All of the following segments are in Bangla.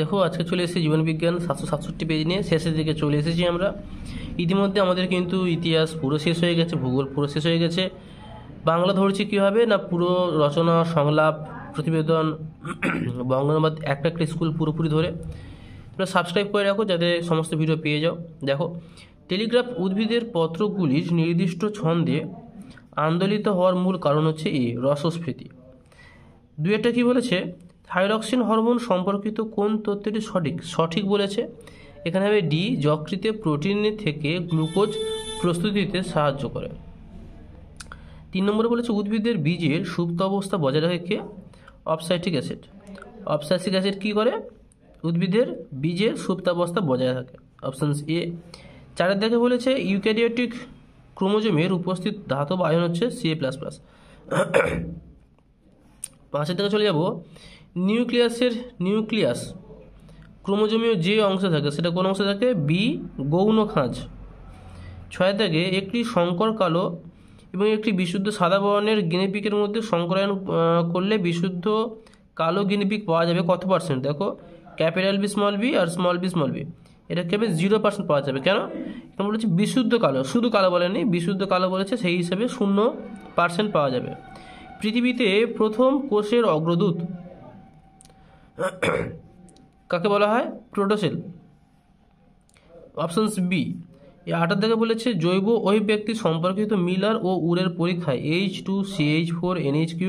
দেখো আজকে চলে এসেছি জীবনবিজ্ঞান 767 পেজ নিয়ে শেষের দিকে চলে এসেছি আমরা। ইতিমধ্যে আমাদের কিন্তু ইতিহাস পুরো শেষ হয়ে গেছে, ভূগোল পুরো শেষ হয়ে গেছে। বাংলা ধরছি কীভাবে না, পুরো রচনা, সংলাপ, প্রতিবেদন, বঙ্গানুবাদ একটা একটা স্কুল পুরোপুরি ধরে তোমরা সাবস্ক্রাইব করে রাখো যাতে সমস্ত ভিডিও পেয়ে যাও। দেখো, টেলিগ্রাফ উদ্ভিদের পত্রগুলির নির্দিষ্ট ছন্দে আন্দোলিত হওয়ার মূল কারণ হচ্ছে রসস্ফীতি। দুই একটা কী বলেছে, থাইরক্সিন হরমোন সম্পর্কিত কোন তথ্যটি সঠিক বলেছে। এখানে হবে ডি, যকৃতে প্রোটিন থেকে গ্লুকোজ প্রস্তুতিতে সাহায্য করে। 3 নম্বরে বলেছে উদ্ভিদের বীজের সুপ্ত অবস্থা বজায় রাখে কে, অবসাইটিক অ্যাসিড। অবসাইটিক অ্যাসিড কী করে, উদ্ভিদের বীজের সুপ্তাবস্থা বজায় রাখে, অপশান এ। 4 দেখে বলেছে ইউক্যারিওটিক ক্রোমোজোমের উপস্থিত ধাতব আয়ন হচ্ছে Ca++। 5 থেকে চলে যাব, নিউক্লিয়াস ক্রোমোজোমীয় যে অংশে থাকে সেটা কোন অংশে থাকে, বি, গৌণ খাঁজ। 6 থেকে একটি সংকর কালো এবং একটি বিশুদ্ধ সাদা বর্ণের গিনিপিকের মধ্যে সংকরায়ন করলে বিশুদ্ধ কালো গিনিপিক পাওয়া যাবে কত %? দেখো, ক্যাপিটাল বি স্মল বি আর স্মল বি স্মল বি, এটা কেবে 0% পাওয়া যাবে। কেন? এখন বলেছে বিশুদ্ধ কালো, শুধু কালো বলেনি, বিশুদ্ধ কালো বলেছে, সেই হিসাবে 0% পাওয়া যাবে। পৃথিবীতে প্রথম কোষের অগ্রদূত কাকে বলা হয়, প্রোটোসেল, অপশনস বি। 8 থেকে বলেছে জৈব অভিব্যক্তি সম্পর্কিত মিলার ও উরের পরীক্ষায় H2CH4NHQ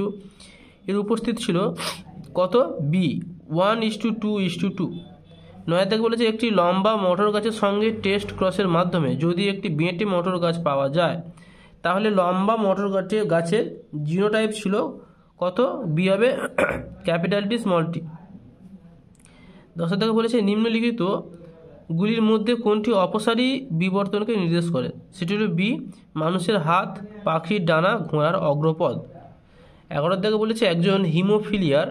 এর উপস্থিত ছিল কত, বি, 1:2:2। 9 থেকে বলেছে একটি লম্বা মটর গাছের সঙ্গে টেস্ট ক্রসের মাধ্যমে যদি একটি বেঁটে মটর গাছ পাওয়া যায় তাহলে লম্বা মটর গাছের জিনোটাইপ ছিল কত, বি হবে ক্যাপিটাল টি স্মল টি। 10 থেকে বলেছে নিম্নলিখিত গুলির মধ্যে কোনটি অপসারী বিবর্তনকে নির্দেশ করে, সেটি হল বি, মানুষের হাত, পাখির ডানা, ঘোড়ার অগ্রপদ। 11 থেকে বলেছে একজন হিমোফিলিয়ার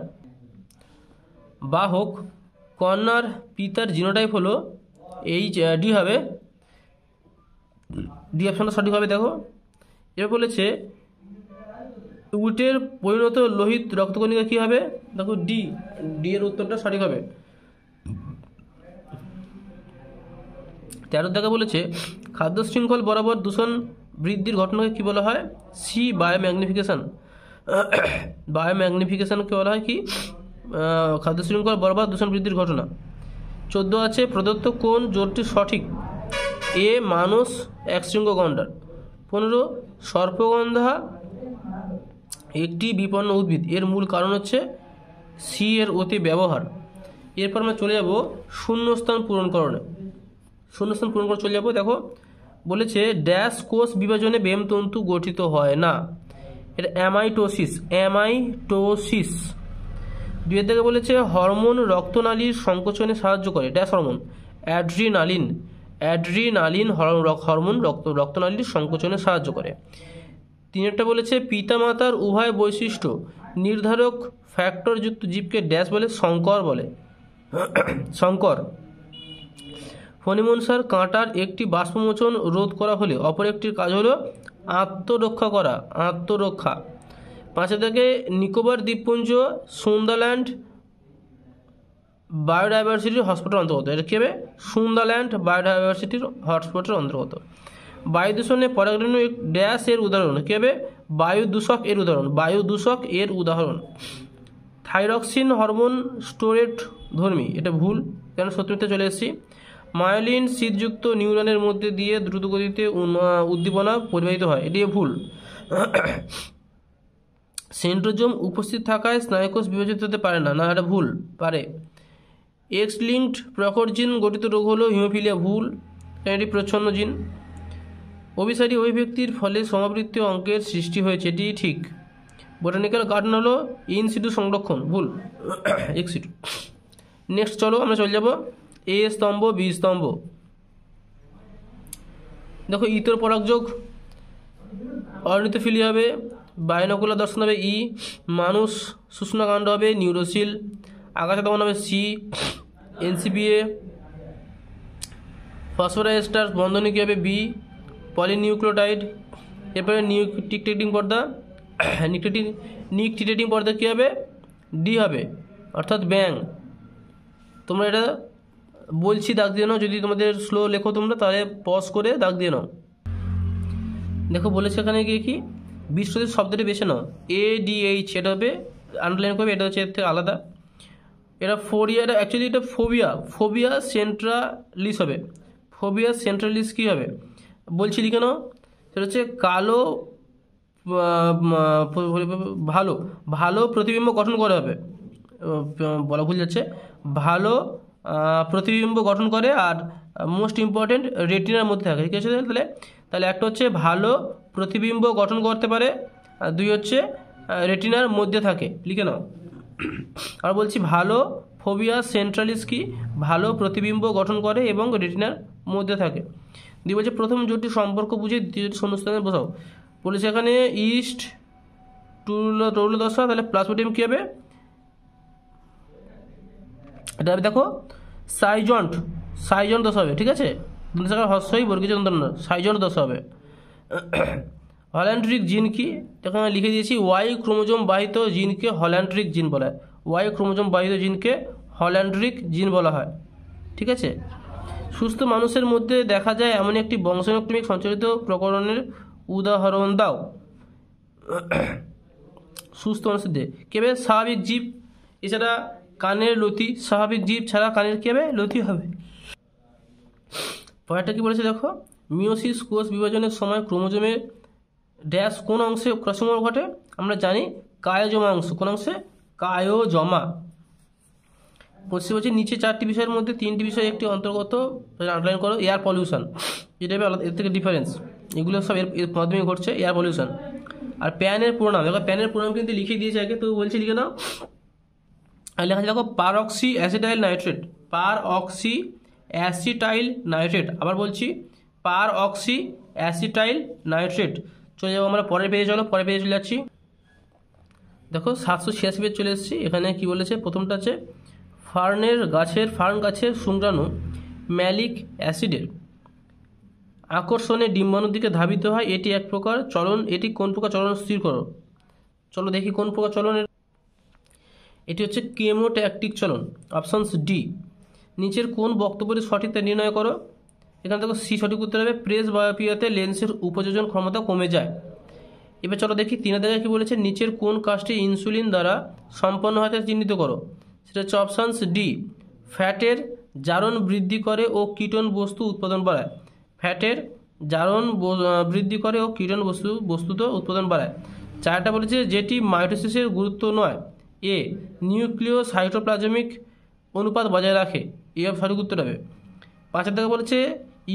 বাহক কন্যার পিতার জিনোটাইপ হলো ডি হবে, ডি অপশনটা সঠিক হবে। দেখো, এবার বলেছে উটের পরিণত লোহিত রক্তকণিকা কী হবে, দেখো ডি, ডি এর উত্তরটা সঠিক হবে। 13 থেকে বলেছে খাদ্য শৃঙ্খল বরাবর দূষণ বৃদ্ধির ঘটনাকে কী বলা হয়, সি, বায়োম্যাগনিফিকেশন। বায়োম্যাগনিফিকেশনকে বলা হয় কি, খাদ্য শৃঙ্খল বরাবর দূষণ বৃদ্ধির ঘটনা। 14 আছে প্রদত্ত কোন জোটটি সঠিক, এ, মানস একশৃঙ্গ গন্ডার। 15 সর্পগন্ধা একটি বিপন্ন উদ্ভিদ, এর মূল কারণ হচ্ছে সি এর অতি ব্যবহার। এরপর আমরা চলে যাব শূন্যস্থান পূরণকরণে। শূন্যস্থান পূরণ করে চলে যাবো। দেখো, বলেছে ড্যাশ কোষ বিভাজনে বেমতন্তু গঠিত হয় না, এটা অ্যামাইটোসিস। 2 থেকে বলেছে হরমোন রক্তনালীর সংকোচনে সাহায্য করে, ড্যাশ হরমোন, অ্যাড্রিনালিন হরমোন রক্তনালীর সংকোচনে সাহায্য করে। 3 বলেছে পিতামাতার উভয় বৈশিষ্ট্য নির্ধারক ফ্যাক্টরযুক্ত জীবকে ড্যাশ বলে, সংকর বলে, সংকর। ফণিমনসার কাঁটার একটি বাষ্পমোচন রোধ করা হলে অপর একটির কাজ হলো আত্মরক্ষা করা, আত্মরক্ষা। 5 থেকে নিকোবর দ্বীপপুঞ্জ সুন্দারল্যান্ড বায়োডাইভার্সিটির হটস্পটের অন্তর্গত, এটা কী হবে, সুন্দারল্যান্ড বায়োডাইভার্সিটির হটস্পটের অন্তর্গত। বায়ু দূষণে পরাগরেণু ড্যাশ এর উদাহরণ, কী হবে, বায়ু দূষক এর উদাহরণ, বায়ু দূষক এর উদাহরণ। থাইরক্সিন হরমোন স্টোরেট ধর্মী, এটা ভুল, কেন 70তে চলে এসেছি। মায়োলিন শীতযুক্ত নিউরনের মধ্যে দিয়ে দ্রুতগতিতে উদ্দীপনা পরিবাহিত হয়, এটি ভুল। সেন্ট্রোজোম উপস্থিত থাকায় স্নায়ুকোষ বিভাজিত হতে পারে না, না এটা ভুল, পারে। এক্স লিঙ্কড প্রকট জিন গঠিত রোগ হলো হিমোফিলিয়া, ভুল, এটি প্রচ্ছন্ন জিন। অভিসারী অভিব্যক্তির ফলে সমাবৃত্তীয় অঙ্কের সৃষ্টি হয়েছে, এটি ঠিক। বোটানিক্যাল গার্ডেন হলো ইন সিটু সংরক্ষণ, ভুল, এক্স সিটু। নেক্সট চলো আমরা চলে যাব এ স্তম্ভ, বি স্তম্ভ। দেখো ইতর পরাগযোগ অর্নিথোফিলি হবে, বাইনোকুলার দর্শন হবে ই, মানুষ শুষ্ণকাণ্ড হবে নিউরোসিল, আগাছা দমন হবে সি, এনসিপিএ, ফসফোরাইস্টার বন্ধনী কী হবে বি, পলিনিউক্লিওটাইড। এরপরে নিকটিটেটিং পর্দা, নিকটিটেটিং পর্দা কী হবে, ডি হবে, অর্থাৎ ব্যাং। তোমরা এটা বলছি দাগ দিয়ে নাও, যদি তোমাদের স্লো লেখো তোমরা তাহলে পজ করে দাগ দিয়ে নাও। দেখো বলেছে এখানে গিয়ে কি বিশ্বজিৎ শব্দটি বেছে নাও, ADH এটা হবে আন্ডারলাইন করবে, এটা হচ্ছে এর থেকে আলাদা। এটা ফোরিয়াটা অ্যাকচুয়ালি এটা ফোবিয়া সেন্ট্রালিস হবে। ফোবিয়া সেন্ট্রালিস কী হবে বলছি লিখে নাও, সেটা হচ্ছে কালো ভালো ভালো প্রতিবিম্ব গঠন করে হবে, বলা ভুল যাচ্ছে, ভালো প্রতিবিম্ব গঠন করে আর মোস্ট ইম্পর্টেন্ট রেটিনার মধ্যে থাকে, ঠিক আছে। তাহলে তাহলে একটা হচ্ছে ভালো প্রতিবিম্ব গঠন করতে পারে আর দুই হচ্ছে রেটিনার মধ্যে থাকে, লিখে নাও। আর বলছি ভালো ফোবিয়া সেন্ট্রালিস কি ভালো প্রতিবিম্ব গঠন করে এবং রেটিনার মধ্যে থাকে। দিয়ে বলছে প্রথম জোটটি সম্পর্ক বুঝে দ্বিতীয় জোটটি শূন্যস্থানে বসাও। বলেছে এখানে ইস্ট টুল দশা, তাহলে প্লাস বটিম কী হবে, এটা দেখো সাইজন্ট দশা হবে, ঠিক আছে। হর্ষই বর্গীয় সাইজন্ট দশা হবে। হল্যান্ড্রিক জিন কি এখানে লিখে দিয়েছি, ওয়াই ক্রোমোজোম বাহিত জিনকে হল্যান্ড্রিক জিন বলা হয়, ওয়াই ক্রোমোজোম বাহিত জিনকে হল্যান্ড্রিক জিন বলা হয়, ঠিক আছে। সুস্থ মানুষের মধ্যে দেখা যায় এমন একটি বংশানুক্রমিক সঞ্চালিত প্রকরণের উদাহরণ দাও। সুস্থ মানুষের দেহে কেবে স্বাভাবিক জীব এছাড়া কানের লতি, স্বাভাবিক জীব ছাড়া কানের কী হবে লতি হবে। পরেরটা কি বলেছে দেখো, মিওসিস কোষ বিভাজনের সময় ক্রোমোজোমের ড্যাশ কোন অংশে ক্রসওভার ঘটে, আমরা জানি কায়োজমা অংশ, কোন অংশে কায়োজমা। পশ্চিম বলছে নিচে চারটি বিষয়ের মধ্যে তিনটি বিষয় একটি অন্তর্গত, আন্ডারলাইন করো, এয়ার পলিউশন, যেটা আলাদা এর থেকে ডিফারেন্স, এগুলো সব এর মাধ্যমে ঘটছে এয়ার পলিউশন। আর প্যানের পুরোনাম দেখো, প্যানের পুরোনাম কিন্তু লিখে দিয়েছে আগে, তো বলছি লিখে নাও। আর লেখা আছে দেখো পারঅক্সি অ্যাসিটাইল নাইট্রেট, পারঅক্সি অ্যাসিটাইল নাইট্রেট, আবার বলছি পারঅক্সি অ্যাসিটাইল নাইট্রেট। চলে যাবো আমরা পরের পেজে, চলো পরের পেজে চলে যাচ্ছি। দেখো 786 পেজ চলে এসেছি। এখানে কি বলেছে, প্রথমটা আছে ফার্ন গাছের শুঙ্গাণু ম্যালিক অ্যাসিডের আকর্ষণে ডিম্বাণুর দিকে ধাবিত হয়, এটি এক প্রকার চলন, এটি কোন প্রকার চলন স্থির করো। চলো দেখি কোন প্রকার চলনের, এটি হচ্ছে কেমোট্যাকটিক চলন, অপশানস ডি। নিচের কোন বক্তব্যটি সঠিক তা নির্ণয় করো। এখানে দেখো সি সঠিক উত্তর হবে, প্রেস বায়োপিয়াতে লেন্সের উপযোজন ক্ষমতা কমে যায়। এবার চলো দেখি 3 দাগে কি বলেছে, নিচের কোন কাজটি ইনসুলিন দ্বারা সম্পন্ন হয় তা চিহ্নিত করো। সেটা হচ্ছে অপশানস ডি, ফ্যাটের জারণ বৃদ্ধি করে ও কিটোন বস্তু উৎপাদন বাড়ায়, ফ্যাটের জারণ বৃদ্ধি করে ও কিটোন বস্তুত উৎপাদন বাড়ায়। 4টা বলেছে যেটি মাইটোসিসের গুরুত্ব নয়, এ নিউক্লিয় সাইটোপ্লাজমিক অনুপাত বজায় রাখে, এ সঠিক উত্তর হবে। 5 দাগে বলেছে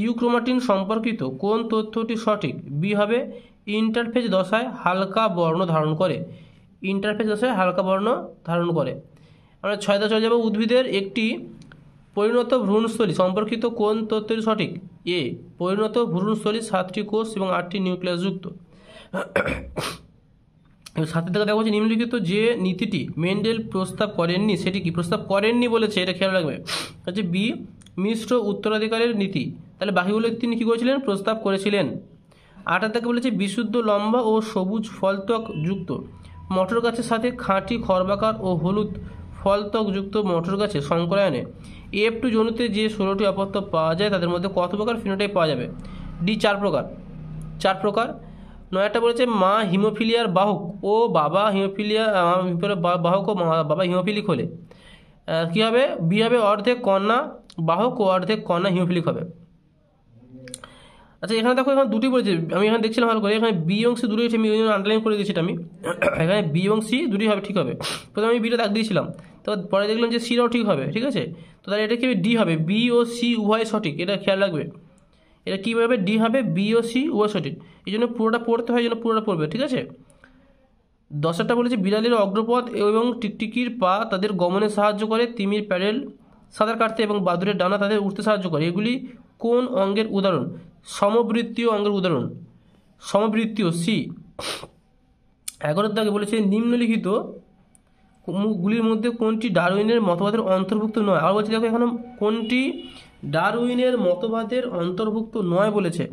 ইউক্রোমাটিন সম্পর্কিত কোন তথ্যটি সঠিক, বি হবে ইন্টারফেজ দশায় হালকা বর্ণ ধারণ করে, ইন্টারফেজ দশায় হালকা বর্ণ ধারণ করে। আমরা 6 দাগে চলে যাব, উদ্ভিদের একটি পরিণত ভ্রূণস্থলী সম্পর্কিত কোন তথ্যটি সঠিক, এ পরিণত ভ্রূণস্থলী 7টি কোষ এবং 8টি নিউক্লিয়াস যুক্ত। 7 থেকে দেখা হচ্ছে নিম্নলিখিত যে নীতিটি মেন্ডেল প্রস্তাব করেননি সেটি কি, প্রস্তাব করেননি বলেছে, এটা খেয়াল রাখবে, হচ্ছে বি মিশ্র উত্তরাধিকারের নীতি, তাহলে বাকিগুলো তিনি কী করেছিলেন প্রস্তাব করেছিলেন। 8 থেকে বলেছে বিশুদ্ধ লম্বা ও সবুজ ফলত্বক যুক্ত মটর গাছের সাথে খাঁটি খর্বাকার ও হলুদ ফলত্বক যুক্ত মটর গাছের সংকরায়নে F2 জনুতে যে 16টি অপত্য পাওয়া যায় তাদের মধ্যে কত প্রকার ফিনোটাইপ পাওয়া যাবে, ডি 4 প্রকার। 9টা বলেছে মা হিমোফিলিয়ার বাহক ও বাবা হিমোফিলিয়া বাহক ও বাবা হিমোফিলিক হলে কী হবে, বি হবে অর্ধেক কন্যা বাহক ও অর্ধেক কন্যা হিমোফিলিক হবে। আচ্ছা এখানে দেখো, এখানে দুটি বলেছে, আমি এখানে দেখছিলাম ভালো করে, এখানে বি এবং সি দুটোই আমি আন্ডারলাইন করে দিয়েছি আমি, এখানে বি এবং সি দুটোই হবে, ঠিক হবে। প্রথমে আমি বিটা দাগ দিয়েছিলাম, তো পরে দেখলাম যে সিটাও ঠিক হবে, ঠিক আছে। তো তাহলে এটা কি হবে, ডি হবে, বি ও সি উভয় সঠিক, এটা খেয়াল রাখবে। এটা কীভাবে ডি হবে, বি ও সি উভয় সঠিক, এই জন্য পুরোটা পড়তে হয়, এই জন্য পুরোটা পড়বে, ঠিক আছে। 10টা বলেছে বিড়ালের অগ্রপদ এবং টিকটিকির পা তাদের গমনে সাহায্য করে, তিমির প্যাডেল সাঁতার কাটতে এবং বাদুড়ের ডানা তাদের উঠতে সাহায্য করে, এগুলি কোন অঙ্গের উদাহরণ, সমবৃত্তীয় অঙ্গের উদাহরণ, সমবৃত্তীয় সি। 11 দাগে বলেছে নিম্নলিখিত গুলির মধ্যে কোনটি ডারউইনের মতবাদের অন্তর্ভুক্ত নয়, আর বলছে দেখো এখানে কোনটি ডারউইনের মতবাদের অন্তর্ভুক্ত নয় বলেছে,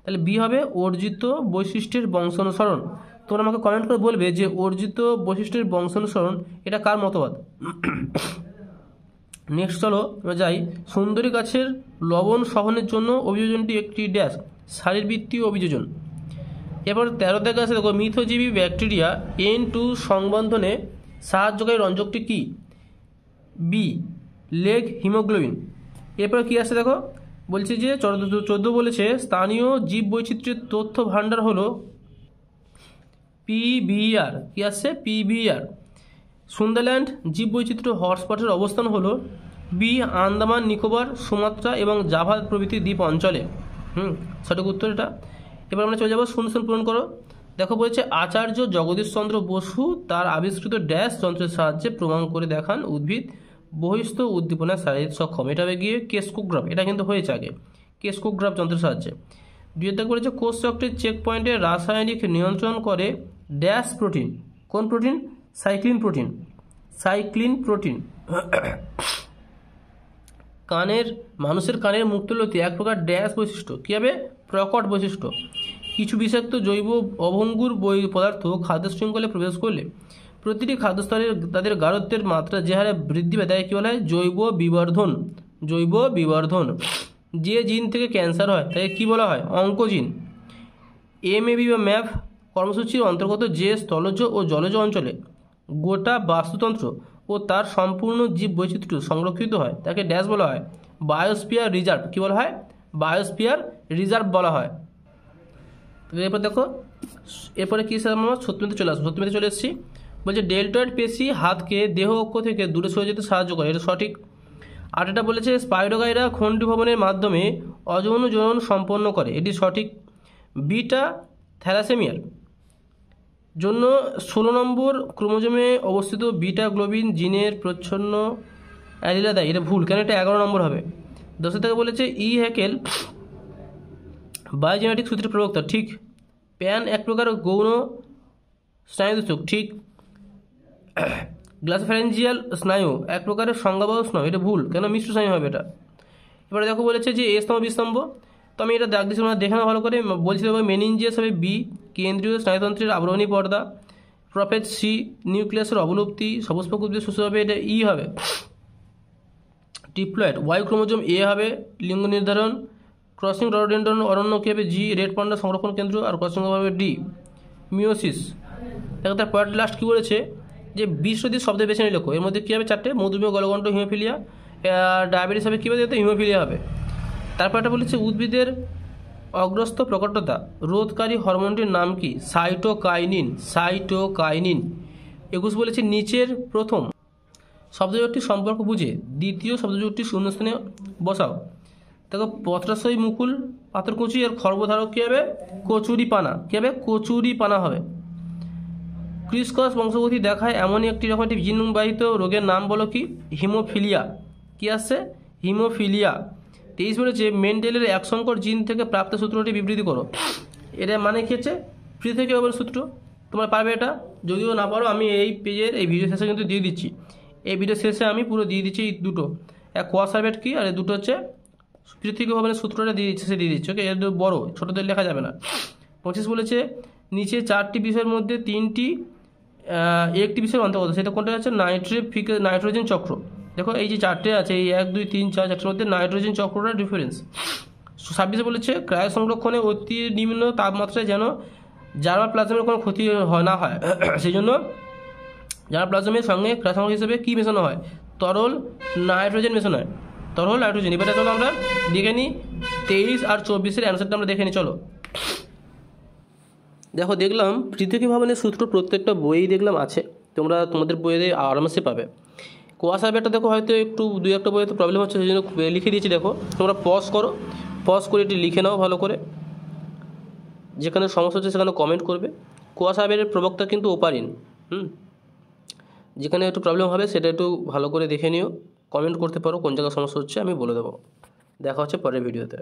তাহলে বি হবে অর্জিত বৈশিষ্ট্যের বংশানুসরণ। তোমরা আমাকে কমেন্ট করে বলবে যে অর্জিত বৈশিষ্ট্যের বংশানুসরণ এটা কার মতবাদ। নেক্সট চলো আমরা যাই। সুন্দরী গাছের লবণ সহনের জন্য অভিযোজনটি একটি ড্যাশ শারীরবৃত্তীয় অভিযোজন। এরপর 13 দেখা আছে, দেখো মিথজীবী ব্যাকটেরিয়া N2 সংবন্ধনে সাহায্যকারী রঞ্জকটি কি? B leghaemoglobin. এরপর কি আসছে দেখো, বলছে যে 14 বলেছে স্থানীয় জীব বৈচিত্র্যের তথ্য ভাণ্ডার হলো PBR। কি আসছে? PBR। সুন্দরল্যান্ড জীববৈচিত্র্য হটস্পটের অবস্থান হলো বি আন্দামান নিকোবর, সুমাত্রা এবং জাভা প্রভৃতি দ্বীপ অঞ্চলে। সঠিক উত্তর এটা। এবার আমরা চলে যাবো শূন্যস্থান পূরণ করো। দেখো বলেছে আচার্য জগদীশচন্দ্র বসু তার আবিষ্কৃত ড্যাশ যন্ত্রের সাহায্যে প্রমাণ করে দেখান উদ্ভিদ বহিস্থ উদ্দীপনায় শারীরিক সক্ষম। এটা হবে গিয়ে কেসকোগ্রাফ, এটা কিন্তু হয়েছে আগে, কেসকোগ্রাফ যন্ত্রের সাহায্যে। দুই বলেছে কোষ চক্রের চেক পয়েন্টে রাসায়নিক নিয়ন্ত্রণ করে ড্যাশ প্রোটিন। কোন protein? Cyclin protein. Cyclin protein. মানুষের কানের মুক্তলতি এক প্রকার ড্যাশ বৈশিষ্ট্য। কী হবে? প্রকট বৈশিষ্ট্য। কিছু বিষাক্ত জৈব অভঙ্গুর পদার্থ খাদ্য শৃঙ্খলে প্রবেশ করলে প্রতিটি খাদ্যস্তরের তাদের গাঢ়ত্বের মাত্রা যে হারে বৃদ্ধি পায় তাকে কী বলা হয়? জৈব বিবর্ধন। জৈব বিবর্ধন। যে জিন থেকে ক্যান্সার হয় তাকে কী বলা হয়? অঙ্কোজিন। MAB বা ম্যাপ কর্মসূচির অন্তর্গত যে স্থলজ ও জলজ অঞ্চলে গোটা বাস্তুতন্ত্র ও তার সম্পূর্ণ জীব বৈচিত্র্য সংরক্ষিত হয় তাকে ড্যাশ বলা হয়? Biosphere reserve. কী বলা হয়? বায়োস্ফিয়ার রিজার্ভ বলা হয়। এরপর দেখো, এরপরে কী আমরা সত্যমিতে চলে আসবো। সত্যমিতে চলে এসেছি। বলছে ডেল্টয়েড পেশি হাতকে দেহ অক্ষ থেকে দূরে সরে যেতে সাহায্য করে। এটা সঠিক। আর এটা বলেছে স্পাইরোগাইরা খণ্ডি ভবনের মাধ্যমে অযৌন জনন সম্পন্ন করে। এটি সঠিক। বিটা থ্যালাসেমিয়ার জন্য 16 নম্বর ক্রোমোজোমে অবস্থিত বিটা গ্লোবিন জিনের প্রচ্ছন্ন অ্যালিলা দেয়। এটা ভুল, কেন? এটা 11 নম্বর হবে। 10 থেকে বলেছে হ্যাকেল বায়োজেনেটিক সূত্রের প্রবক্তা। ঠিক। প্যান এক প্রকার গৌণ স্নায়ুদূষক। ঠিক। গ্লাসোফ্যারেঞ্জিয়াল স্নায়ু এক প্রকারের সংজ্ঞাবহ স্নায়ু। এটা ভুল, কেন? মিশ্র স্নায়ু হবে এটা। এবারে দেখো বলেছে যে A স্তম্ভ B স্তম্ভ, তো আমি এটা দাগ দিচ্ছি, দেখে নাও ভালো করে। বলছি দেখো মেনিনজিয়াস হবে বি, কেন্দ্রীয় স্নায়ুতন্ত্রের আবরণী পর্দা। প্রফেজ সি, নিউক্লিয়াসের অবলুপ্তি। সপুষ্পক উদ্ভিদ শুষ্ক হবে, এটা ই হবে। ডিপ্লয়েড ওয়াই ক্রোমোজোম এ হবে লিঙ্গ নির্ধারণ। ক্রসিং রডোডেন্ড্রন অরণ্য কী হবে? জি। রেড পান্ডা সংরক্ষণ কেন্দ্র। আর ক্রসিং হবে ডি, মিওসিস। দেখো তার পয়েন্ট লাস্ট কী বলেছে যে 20 শব্দ বেছে নিয়ে লেখো। এর মধ্যে কী হবে? 4টে। মধুমেহ, গলগণ্ড, হিমোফিলিয়া। ডায়াবেটিস হবে কী হবে? হিমোফিলিয়া হবে। তারপর একটা বলেছে উদ্ভিদের অগ্রস্ত প্রকটতা রোধকারী হরমোনটির নাম কি? সাইটোকাইনিন। সাইটোকাইনিন। 21 বলেছে নিচের প্রথম শব্দজোটটির সম্পর্ক বুঝে দ্বিতীয় শব্দজোটটি শূন্যস্থানে বসাও। দেখো পত্রাশয় মুকুল পাথরকুচি আর খর্বধারক কী হবে? কচুরিপানা। কী হবে? কচুরিপানা হবে। ক্রিসক্রস বংশগতি দেখায় এমনই একটি রকম একটি জিনবাহিত রোগের নাম বলো কি? হিমোফিলিয়া। কি আসছে? হিমোফিলিয়া। 23 বলেছে মেন্ডেলের এক সংকর জিন থেকে প্রাপ্ত সূত্রটি বিবৃতি করো। এটা মানে কি হচ্ছে? পৃথকীকরণ সূত্র। তোমরা পারবে এটা, যদিও না পারো আমি এই পেজের এই ভিডিও শেষে কিন্তু দিয়ে দিচ্ছি। এই ভিডিও শেষে আমি পুরো দিয়ে দিচ্ছি এই দুটো, এক কোয়াসার্ভেট কি আর এই দুটো হচ্ছে পৃথকীকরণের সূত্রটা দিয়ে দিচ্ছে, সে দিয়ে দিচ্ছে। ওকে, এর বড় ছোটোদের লেখা যাবে না। 25 বলেছে নিচে 4টি বিষয়ের মধ্যে 3টি একটি বিষয়ের অন্তর্গত, সেটা কোনটা হচ্ছে? নাইট্রোজেন চক্র। দেখো এই যে 4টে আছে, এই 1 2 3 4 4টের মধ্যে নাইট্রোজেন চক্রটা ডিফারেন্স। 26 বলেছে ক্রায় সংরক্ষণে অতি নিম্ন তাপমাত্রায় যেন জার্মা প্লাজমের কোনো ক্ষতি না হয় সেই জন্য জার্মা প্লাজমের সঙ্গে ক্রায় সংরক্ষণ হিসেবে কী মেশানো হয়? তরল নাইট্রোজেন মেশানো হয়। তরল নাইট্রোজেন। এবারে চলো আমরা দেখে নিই 23 আর 24-এর অ্যান্সারটা আমরা দেখে নিই। চলো দেখো, দেখলাম পৃথকী ভবনের সূত্র প্রত্যেকটা বইয়েই দেখলাম আছে, তোমরা তোমাদের বইয়ে আরামসে পাবে। কোয়াসার্ভেটটা দেখো হয়তো একটু 2-1টা বইয়ে তো প্রবলেম হচ্ছে, সেই জন্য লিখে দিয়েছি। দেখো তোমরা পজ করো, পজ করে এটি লিখে নাও ভালো করে, যেখানে সমস্যা হচ্ছে সেখানে কমেন্ট করবে। কোয়াসার্ভেটের প্রবক্তা কিন্তু ওপারিন। যেখানে একটু প্রবলেম হবে সেটা একটু ভালো করে দেখে নিও, কমেন্ট করতে পারো কোন জায়গায় সমস্যা হচ্ছে, আমি বলে দেবো। দেখা হচ্ছে পরের ভিডিওতে।